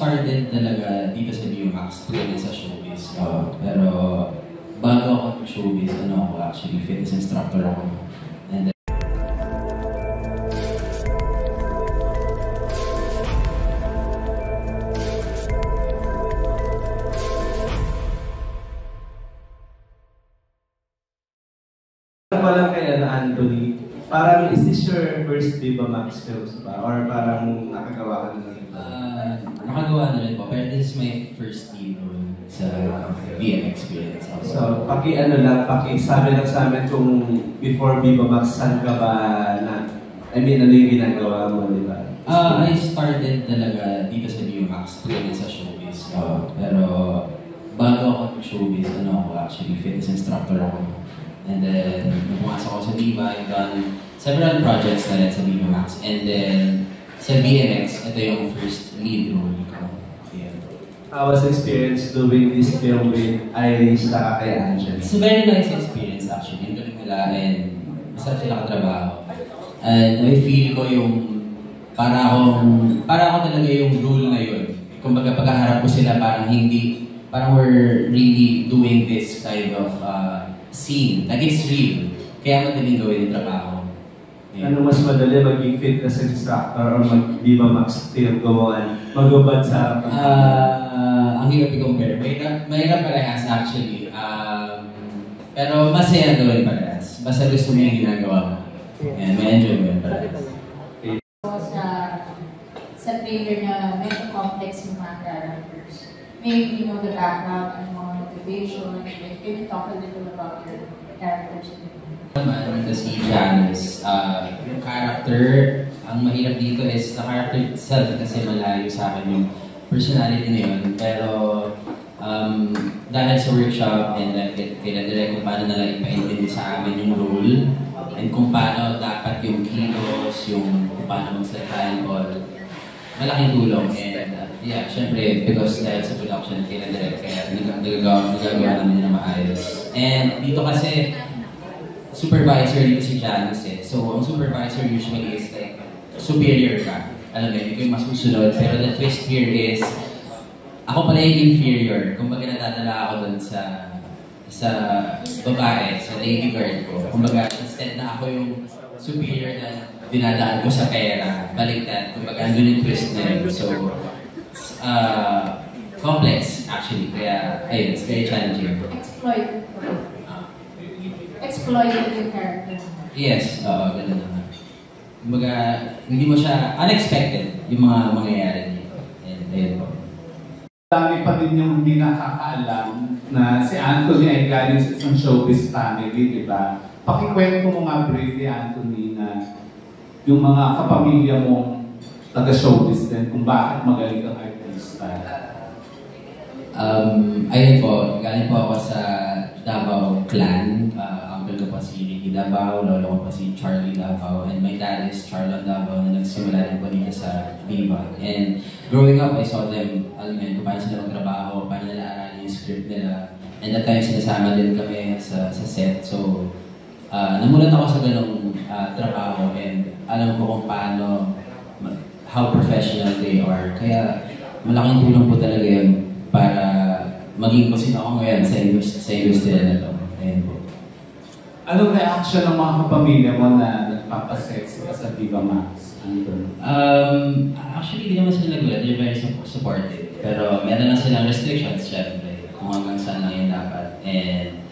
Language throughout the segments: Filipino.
started talaga dito sa BMX tuloy sa showbiz. Pero bago ako mag-showbiz, ako actually fitness instructor ako. And then, Walang kay Anthony, parang is this your first Viva Max films ba? Or parang nakagawa ka na rin? Nakagawa na rin po, pero this is my first lead role sa VM experience. So, sabi lang sa amin kung before Viva Max, saan ka ba ano yung ginagawa mo, di ba? I started talaga dito sa BMX tuloy sa showbiz. Pero bago ako mag-showbiz, ako actually fitness instructor ako. And then, pumasok ako sa Viva, I've done several projects na rin sa BMX. And then, sa BMX, ito yung first lead role ko. Yeah. How was the experience doing this film with Irish na kay Angel? It's a very nice experience actually. Yung galing nila and masarap sila katrabaho. And I feel ko yung para ako talaga yung role na yun. Kumbaga pagkaharap ko sila parang we're really doing this kind of scene. Like it's real. Kaya madaling gawin yung trabaho. Yeah. Ano mas madali, maging fitness instructor or mag-Viva Max film gumawan? Magubad sa ang hirap i-compare. Mahirap parehas actually. Pero masaya gawin parehas. Basta gusto mo yung ginagawa mo. And may enjoy mo yung parehas. Sa trailer na medyo complex yung mga characters. Maybe you know the background and mga motivation. Can you talk a little about your characters? Naman, ito si Janice. Yung character, ang mahirap dito is the character itself kasi malayo sa akin yung personality na yun. Pero dahil sa workshop and kaya direct kung paano nila ipaintindi sa amin yung role and kung paano dapat yung kilos, yung kung paano magsalita and all, malaking tulong. And yeah, syempre, because dahil sa production kaya direct, kaya nagagawa namin na maayos. And dito kasi, supervisor dito si Janice eh. So, ang supervisor usually is like, superior ka. Alam mo, ikaw yung masusunod. Pero the twist here is, ako pala yung inferior. Kumbaga nadadala ako dun sa babae, sa lady guard ko. Kumbaga, instead na ako yung superior na dinadaan ko sa pera, baliktad. Kumbaga, andun yung twist na yun. So, complex actually. Kaya, ayun, it's very challenging. Exploited yung character. Yes, ganun naman. Kumbaga, hindi mo siya unexpected yung mga mangyayari dito. And ayun po. Dami pa din yung hindi nakakaalam na si Anthony ay galing sa isang showbiz family, di ba? Pakikwento mo nga briefly, Anthony, na yung mga kapamilya mong taga-showbiz din, kung bakit magaling kang artista. Ayun po, galing po ako sa Davao clan. Uncle ko po si Ricky Davao, lolo ko po si Charlie Davao, and my dad is Charlon Davao na nagsimula rin po dito sa Viva. And growing up, I saw them, alam mo yun, kung paano sila magtrabaho, paano nila aralin yung script nila. And at times, sinasama din kami sa set. So, namulat ako sa ganong trabaho and alam ko kung paano, how professional they are. Kaya malaking tulong po talaga yun para maging kung sino ako ngayon sa industriya na ito. Ayun po. Anong reaction ng mga kapamilya mo na nagpapasexy ka sa Viva Max? Actually, hindi naman sila nagulat. They're very supportive. Pero meron lang silang restrictions, syempre. Kung hanggang saan lang yun dapat. And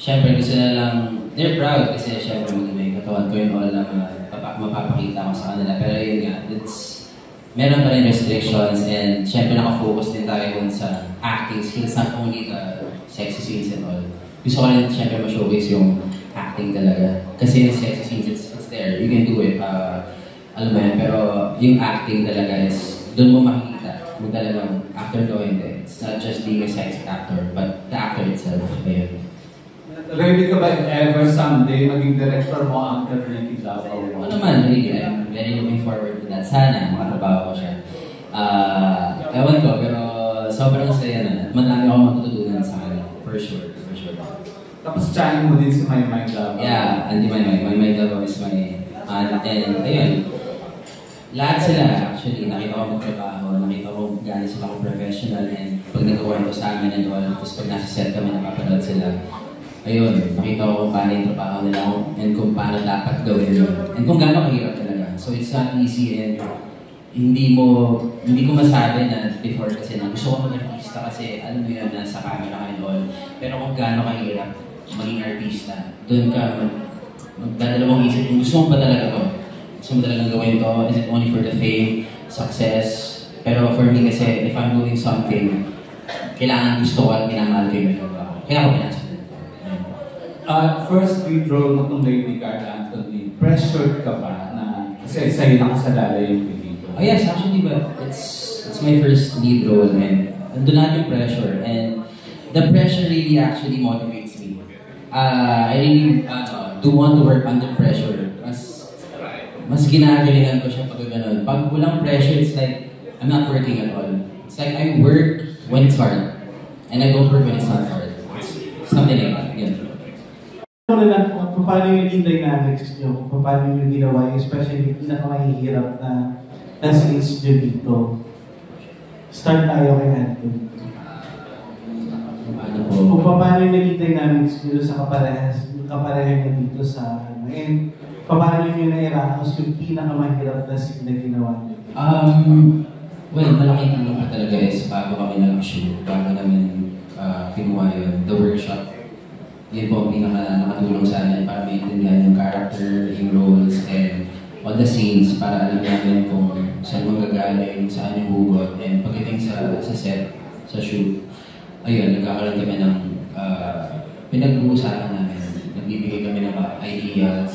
syempre, gusto na lang, they're proud kasi syempre may katawan ko yung all na mapapakita ko sa kanila. Pero yun nga, meron pa rin restrictions and syempre nakafocus din tayo sa acting skills, not only the sexy scenes and all. Gusto ko rin syempre ma-showcase yung acting talaga. Kasi yung sexy scenes, it's there. You can do it. Alam mo yan, pero yung acting talaga is doon mo makikita kung talagang actor ko hindi. It's not just being a sexy actor, but the actor itself. Ayun. Ready ka ba if ever someday maging director mo ang Ricky Davao? Ano naman, really. I'm very looking forward to that. Sana, makatrabaho ko siya. Ewan ko, pero sobrang saya na. Madami ako matututunan sa kanya. For sure, for sure. Tapos channel mo din si Maymay Davao. Yeah, Auntie Maymay. Maymay Davao is my aunt. And ayun, lahat sila actually, nakita ko magtrabaho, nakita ko kung gaano sila kung professional, and pag nagawa ito sa amin and all, tapos pag nasa set kami napapanood sila, ayun, nakita ko kung paano yung trabaho nila and kung paano dapat gawin yun. And kung gaano kahirap talaga. So it's not easy, and hindi ko masabi na before kasi na gusto ko mag-artista kasi alam mo yun, nasa camera ka and all. Pero kung gaano kahirap maging artista, doon ka magdadalawang isip kung gusto mo ba talaga to. Gusto mo talagang gawin to? Is it only for the fame, success? Pero for me kasi, if I'm doing something, kailangan gusto ko at minamahal ko yung ginagawa ko. Kaya ako pinasok. First lead role mo kung Lady Gaga, Anthony, pressured ka ba na kasi sa'yo nakasalala yung pelikula? Oh yes, actually, but it's my first lead role, and doon na yung pressure, and the pressure really actually motivates me. I really do want to work under pressure. Mas ginagalingan ko siya pag gano'n. Pag walang pressure, it's like I'm not working at all. It's like I work when it's hard, and I don't work when it's not hard. It's something like that. Yeah. Ano lang kung paano yung dynamics nyo, kung paano yung ginawa, especially yung pinakamahihirap na scenes nyo dito. Start tayo kay Anthony. Kung paano yung naging dynamics nyo sa kaparehan nyo dito sa and paano nyo nairaos yung pinakamahirap na scene na ginawa nyo? Well, malaking tulong pa talaga is bago kami nag-shoot, bago namin kinuha yun, the workshop. Yun po ang nakatulong sa amin para maintindihan yung character, yung roles, and all the scenes para alam namin kung saan magagaling, saan yung hugot, and pagdating sa set, sa shoot, ayun, nagkakaroon kami ng pinag-uusapan namin. Nagbibigay kami ng ideas,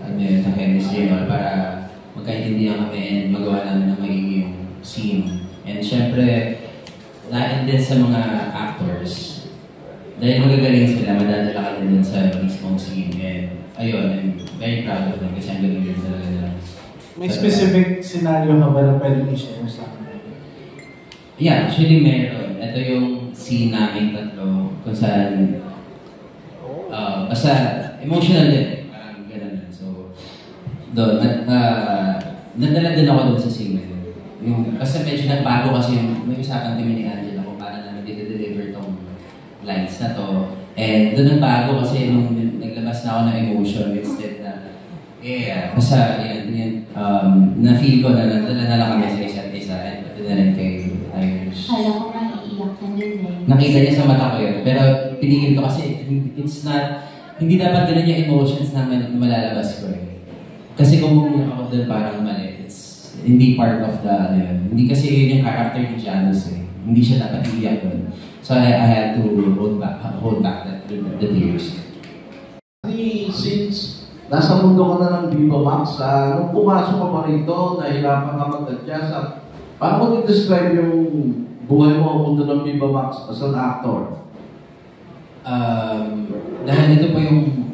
ng chemistry, para magkaintindihan kami and magawa namin ng magiging scene. And syempre, lahat din sa mga actors, dahil magagaling sila, madadala ka din sa mismong scene. And ayun, I'm very proud of them kasi ang galing din talaga nila. May specific scenario ka ba na pwede i-share sa akin? Yeah, actually meron. Ito yung scene namin tatlo kung saan basta emotional din. Parang gano'n din. So, doon, nadala din ako doon sa scene na yun. Basta medyo nagbago kasi may usapan kami ni Angela kung paano namin deliver tong lines na to. And doon nagbago kasi nung naglabas na ako ng emotion instead na basta yan, na-feel ko na nadala na lang kami sa isa't isa and pati na rin kay Irish. Kala ko nga iiyak ka din eh. Nakita niya sa mata ko yun, pero pinigil ko kasi it's not, hindi dapat ganun yung emotions na malalabas ko eh. Kasi kung umiyak ako doon parang mali, it's hindi part of the, hindi kasi yun yung character ni Janus eh. Hindi siya dapat iiyak doon. So I had to hold back the tears. Since nasa mundo ka na ng Viva Max, nung pumasok ka pa rito, nahirapan ka mag-adjust. Paano mo i-describe yung buhay mo ang mundo ng Viva Max as an actor? Dahil ito po yung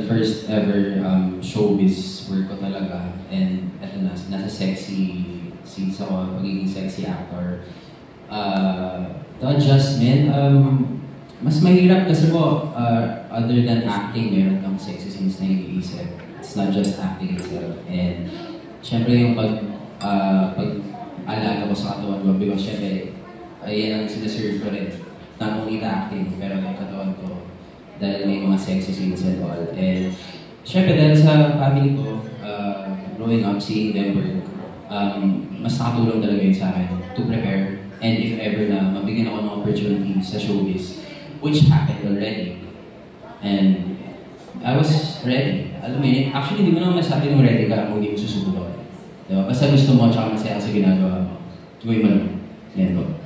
first ever showbiz work ko talaga. And ito nasa sexy scenes ako, pagiging sexy actor. The adjustment, mas mahirap kasi po, other than acting, meron kang sexy scenes na iniisip. It's not just acting itself. And syempre yung pag-alaga ko sa katawan ko, because syempre, ayan ang sinaserve ko rin. Not only the acting, pero yung katawan ko. Dahil may mga sexy scenes and all. And syempre dahil sa family ko, growing up, seeing them work, mas nakatulong talaga yun sa akin to prepare. And if ever na mabigyan ako ng opportunity sa showbiz, which happened already. And I was ready. Alam mo yun, actually hindi mo naman masabi nung ready ka kung hindi mo susubukan. Diba? Basta gusto mo at saka masaya ka sa ginagawa mo. Gawin mo naman. Yan po.